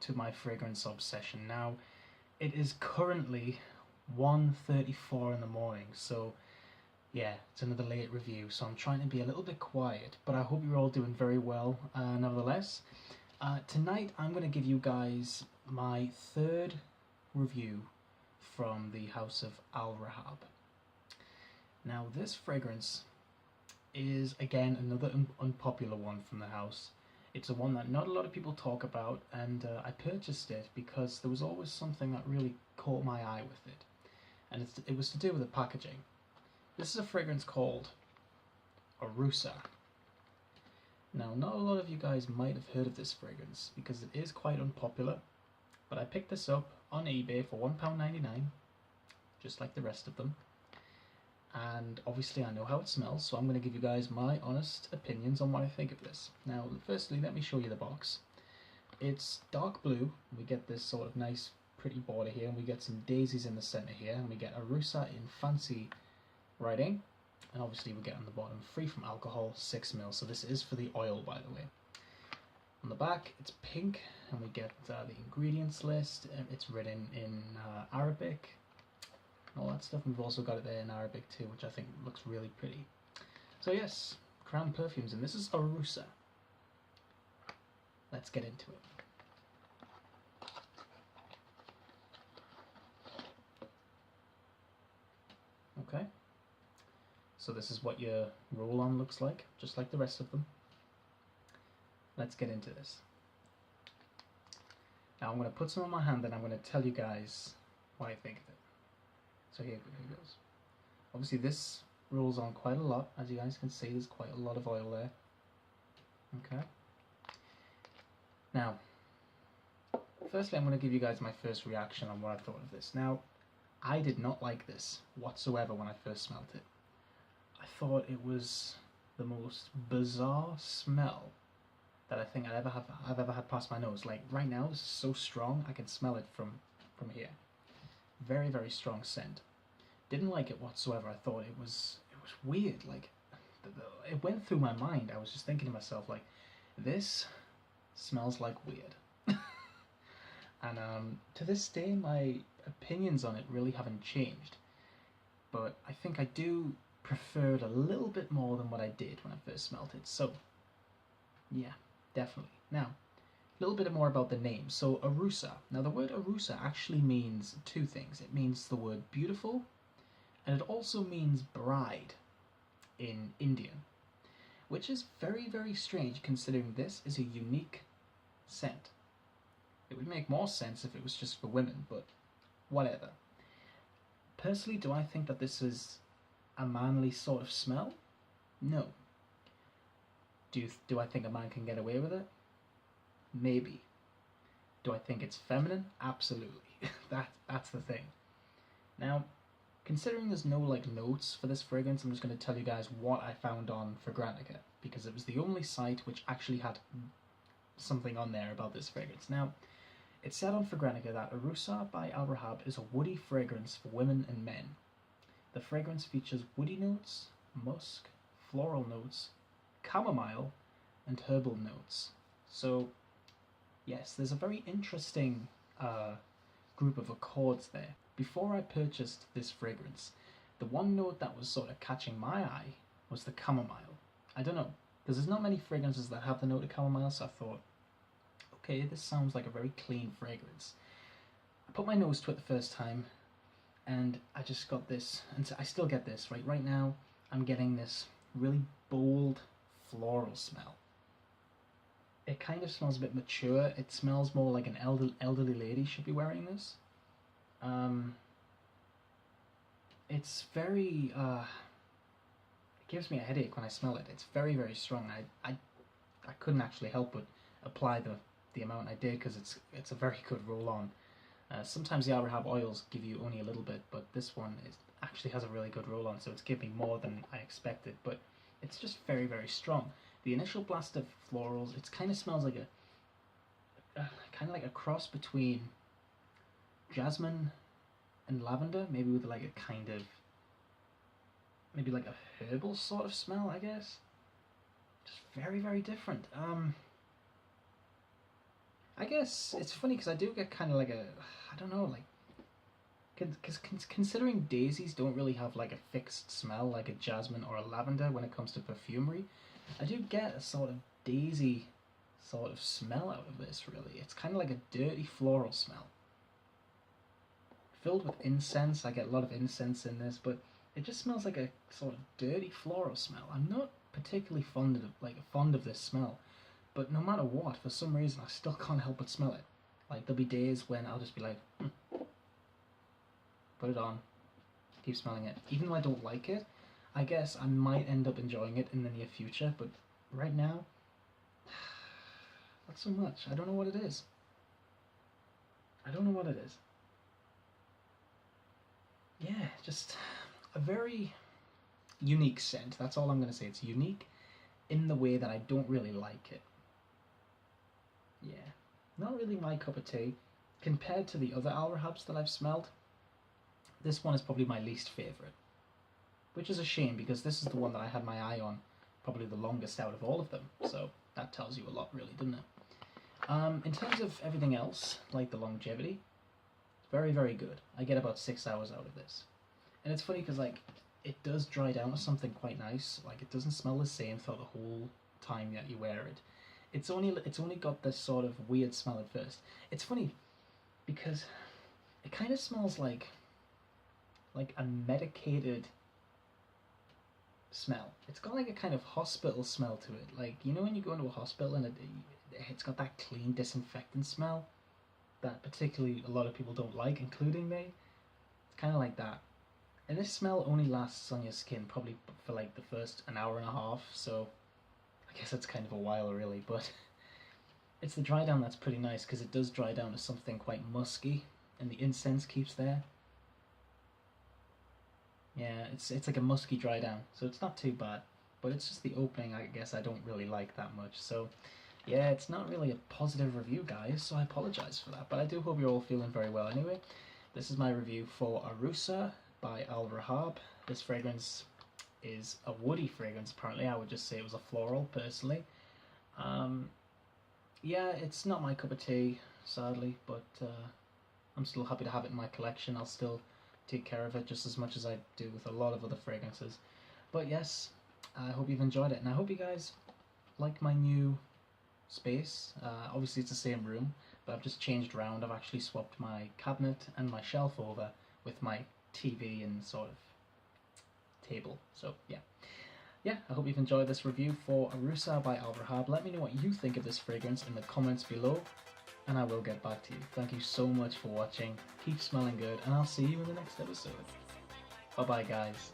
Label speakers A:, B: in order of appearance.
A: to my fragrance obsession. Now, it is currently 1:34 in the morning, so yeah, it's another late review, so I'm trying to be a little bit quiet, but I hope you're all doing very well nevertheless. Tonight I'm going to give you guys my third review from the house of Al-Rehab. Now this fragrance is again another unpopular one from the house. It's a one that not a lot of people talk about, and I purchased it because there was always something that really caught my eye with it, and it was to do with the packaging. This is a fragrance called Aroosah. Now, not a lot of you guys might have heard of this fragrance because it is quite unpopular, but I picked this up on eBay for £1.99, just like the rest of them. And obviously I know how it smells, so I'm going to give you guys my honest opinions on what I think of this. Now, firstly, let me show you the box. It's dark blue. We get this sort of nice, pretty border here, and we get some daisies in the center here, and we get Aroosah in fancy writing, and obviously we get on the bottom free from alcohol, 6ml. So this is for the oil, by the way. On the back, it's pink, and we get the ingredients list. It's written in Arabic. All that stuff, and we've also got it there in Arabic too, which I think looks really pretty. So yes, Crown Perfumes, and this is Aroosah. Let's get into it. Okay, so this is what your roll-on looks like, just like the rest of them. Let's get into this. Now I'm going to put some on my hand and I'm going to tell you guys what I think of it. So here goes. Obviously this rolls on quite a lot, as you guys can see. There's quite a lot of oil there. Okay. Now, firstly I'm going to give you guys my first reaction on what I thought of this. Now, I did not like this whatsoever when I first smelled it. I thought it was the most bizarre smell that I think I've ever had past my nose. Like right now, this is so strong, I can smell it from here. Very, very strong scent. Didn't like it whatsoever. I thought it was weird. Like it went through my mind. I was just thinking to myself, like, this smells like weird. And to this day, my opinions on it really haven't changed. But I think I do prefer it a little bit more than what I did when I first smelled it. So yeah, definitely. Now, a little bit more about the name. So Aroosah. Now the word Aroosah actually means two things. It means the word beautiful, and it also means bride in Indian, which is very, very strange considering this is a unique scent. It would make more sense if it was just for women, but whatever. Personally, do I think that this is a manly sort of smell? No. Do I think a man can get away with it? Maybe. Do I think it's feminine? Absolutely. That's the thing. Now, considering there's no like notes for this fragrance, I'm just going to tell you guys what I found on FragranceMatt, because it was the only site which actually had something on there about this fragrance. Now, it said on FragranceMatt that Aroosah by Al-Rehab is a woody fragrance for women and men. The fragrance features woody notes, musk, floral notes, chamomile, and herbal notes. So yes, there's a very interesting group of accords there. Before I purchased this fragrance, the one note that was sort of catching my eye was the chamomile. I don't know, because there's not many fragrances that have the note of chamomile, so I thought, okay, this sounds like a very clean fragrance. I put my nose to it the first time, and I just got this, and I still get this, right now, I'm getting this really bold floral smell. It kind of smells a bit mature. It smells more like an elderly lady should be wearing this. It's very, it gives me a headache when I smell it. It's very, very strong. I couldn't actually help but apply the amount I did because it's a very good roll-on. Sometimes the Al-Rehab oils give you only a little bit, but this one actually has a really good roll-on, so it's giving more than I expected, but it's just very, very strong. The initial blast of florals, it kind of smells like a cross between jasmine and lavender, maybe with like a kind of, maybe like a herbal sort of smell, I guess. Just very, very different. I guess it's funny because I do get kind of like a, I don't know, like, because considering daisies don't really have like a fixed smell like a jasmine or a lavender when it comes to perfumery, I do get a sort of daisy sort of smell out of this, really. It's kind of like a dirty floral smell. Filled with incense, I get a lot of incense in this, but it just smells like a sort of dirty floral smell. I'm not particularly fond of this smell, but no matter what, for some reason, I still can't help but smell it. Like, there'll be days when I'll just be like, put it on, keep smelling it. Even though I don't like it, I guess I might end up enjoying it in the near future, but right now, not so much. I don't know what it is. I don't know what it is. Yeah, just a very unique scent. That's all I'm going to say. It's unique in the way that I don't really like it. Yeah, not really my cup of tea. Compared to the other Al-Rehabs that I've smelled, this one is probably my least favourite. Which is a shame because this is the one that I had my eye on probably the longest out of all of them. So that tells you a lot really, doesn't it? In terms of everything else, like the longevity, very, very good. I get about 6 hours out of this. And it's funny because, like, it does dry down to something quite nice. Like, it doesn't smell the same throughout the whole time that you wear it. It's only got this sort of weird smell at first. It's funny because it kind of smells like a medicated smell. It's got like a kind of hospital smell to it. Like, you know when you go into a hospital and it's got that clean disinfectant smell that particularly a lot of people don't like, including me. It's kind of like that. And this smell only lasts on your skin probably for like the first an hour and a half, so I guess that's kind of a while really, but it's the dry down that's pretty nice because it does dry down to something quite musky and the incense keeps there. Yeah, it's like a musky dry down, so it's not too bad, but it's just the opening I guess I don't really like that much, so yeah, it's not really a positive review, guys, so I apologise for that, but I do hope you're all feeling very well anyway. This is my review for Aroosah by Al-Rehab. This fragrance is a woody fragrance, apparently. I would just say it was a floral, personally. Yeah, it's not my cup of tea, sadly, but I'm still happy to have it in my collection. I'll still take care of it just as much as I do with a lot of other fragrances. But yes, I hope you've enjoyed it, and I hope you guys like my new space. Obviously it's the same room, but I've just changed around. I've actually swapped my cabinet and my shelf over with my TV and sort of table. So yeah, I hope you've enjoyed this review for Aroosah by Al-Rehab. Let me know what you think of this fragrance in the comments below, and I will get back to you. Thank you so much for watching. Keep smelling good, and I'll see you in the next episode. Bye bye, guys.